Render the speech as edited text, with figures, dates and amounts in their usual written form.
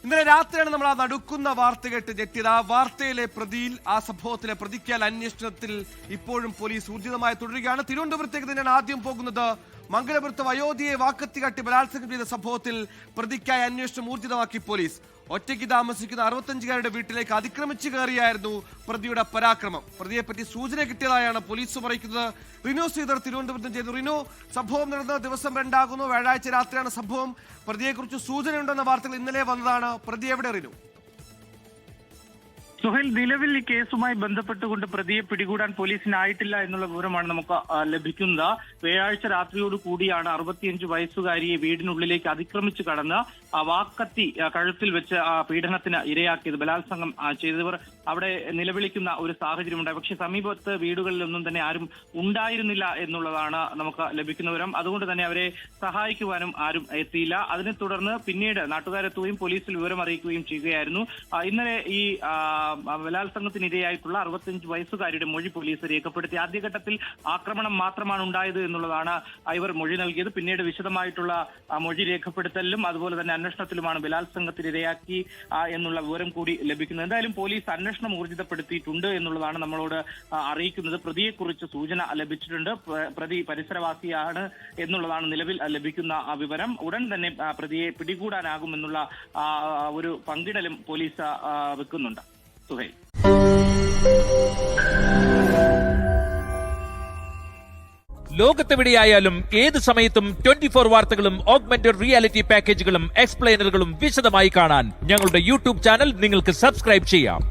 ഇന്നലെ രാത്രിയാണ് നമ്മൾ ആ നടുക്കുന്ന വാർത്ത കേട്ട് ഞെട്ടിയത്. ആ വാർത്തയിലെ പ്രതിയിൽ, ആ സംഭവത്തിലെ പ്രതിക്കാൽ അന്വേഷണത്തിൽ ഇപ്പോഴും പോലീസ് ഊർജിതമായി തുടരുകയാണ്. തിരുവനന്തപുരത്തേക്ക് തന്നെയാണ് ആദ്യം പോകുന്നത്. മംഗലപുരത്ത് വയോധിയെ വാക്കത്തി കാട്ടി ബലാത്സംഗം ചെയ്ത സംഭവത്തിൽ പ്രതിക്കായി അന്വേഷണം ഊർജിതമാക്കി പോലീസ്. ഒറ്റയ്ക്ക് താമസിക്കുന്ന 65കാരുടെ വീട്ടിലേക്ക് അതിക്രമിച്ചു കയറിയായിരുന്നു പ്രതിയുടെ പരാക്രമം. പ്രതിയെപ്പറ്റി സൂചന കിട്ടിയതായാണ് പോലീസ് പറയുന്നത്. റിനു ശ്രീധർ തിരുവനന്തപുരത്ത് ചെയ്തു. റിനു, സംഭവം നടന്ന ദിവസം 2 ആകുന്നു, വ്യാഴാഴ്ച രാത്രിയാണ് സംഭവം. പ്രതിയെക്കുറിച്ച് സൂചനയുണ്ടെന്ന വാർത്തകൾ ഇന്നലെ വന്നതാണ്. പ്രതി എവിടെ റിനു? സുഹൈൽ, നിലവിൽ ഈ കേസുമായി ബന്ധപ്പെട്ടുകൊണ്ട് പ്രതിയെ പിടികൂടാൻ പോലീസിനായിട്ടില്ല എന്നുള്ള വിവരമാണ് നമുക്ക് ലഭിക്കുന്നത്. വ്യാഴാഴ്ച രാത്രിയോട് കൂടിയാണ് 65 വയസ്സുകാരിയെ വീടിനുള്ളിലേക്ക് അതിക്രമിച്ചു കടന്ന് വാക്കത്തി കഴുത്തിൽ വെച്ച് പീഡനത്തിന് ഇരയാക്കിയത്. ബലാത്സംഗം ചെയ്തവർ അവിടെ നിലവിളിക്കുന്ന ഒരു സാഹചര്യമുണ്ടായി. പക്ഷേ സമീപത്ത് വീടുകളിലൊന്നും തന്നെ ആരും ഉണ്ടായിരുന്നില്ല എന്നുള്ളതാണ് നമുക്ക് ലഭിക്കുന്ന വിവരം. അതുകൊണ്ട് തന്നെ അവരെ സഹായിക്കുവാനും ആരും എത്തിയില്ല. അതിനെ തുടർന്ന് പിന്നീട് നാട്ടുകാരെത്തുകയും പോലീസിൽ വിവരം അറിയിക്കുകയും ചെയ്യുകയായിരുന്നു. ഇന്നലെ ഈ ബലാത്സംഗത്തിനിരയായിട്ടുള്ള 65 വയസ്സുകാരിയുടെ മൊഴി പോലീസ് രേഖപ്പെടുത്തി. ആദ്യഘട്ടത്തിൽ ആക്രമണം മാത്രമാണ് ഉണ്ടായത് എന്നുള്ളതാണ് ഇവർ മൊഴി നൽകിയത്. പിന്നീട് വിശദമായിട്ടുള്ള മൊഴി രേഖപ്പെടുത്തലിലും അതുപോലെ തന്നെ അന്വേഷണത്തിലുമാണ് ബലാത്സംഗത്തിനിരയാക്കി എന്നുള്ള വിവരം കൂടി ലഭിക്കുന്നത്. എന്തായാലും പോലീസ് അന്വേഷണം ഊർജിതപ്പെടുത്തിയിട്ടുണ്ട് എന്നുള്ളതാണ് നമ്മളോട് അറിയിക്കുന്നത്. പ്രതിയെക്കുറിച്ച് സൂചന ലഭിച്ചിട്ടുണ്ട്. പ്രതി പരിസരവാസിയാണ് എന്നുള്ളതാണ് നിലവിൽ ലഭിക്കുന്ന വിവരം. ഉടൻ തന്നെ പ്രതിയെ പിടികൂടാനാകുമെന്നുള്ള ഒരു പങ്കിടലും പോലീസ് വെക്കുന്നുണ്ട്. സുഹൈൽ, ലോകത്തെവിടെയായാലും ഏത് സമയത്തും 24 വാർത്തകളും ഓഗ്മെന്റഡ് റിയാലിറ്റി പാക്കേജുകളും എക്സ്പ്ലെയിനറുകളും വിശദമായി കാണാൻ ഞങ്ങളുടെ യൂട്യൂബ് ചാനൽ നിങ്ങൾക്ക് സബ്സ്ക്രൈബ് ചെയ്യാം.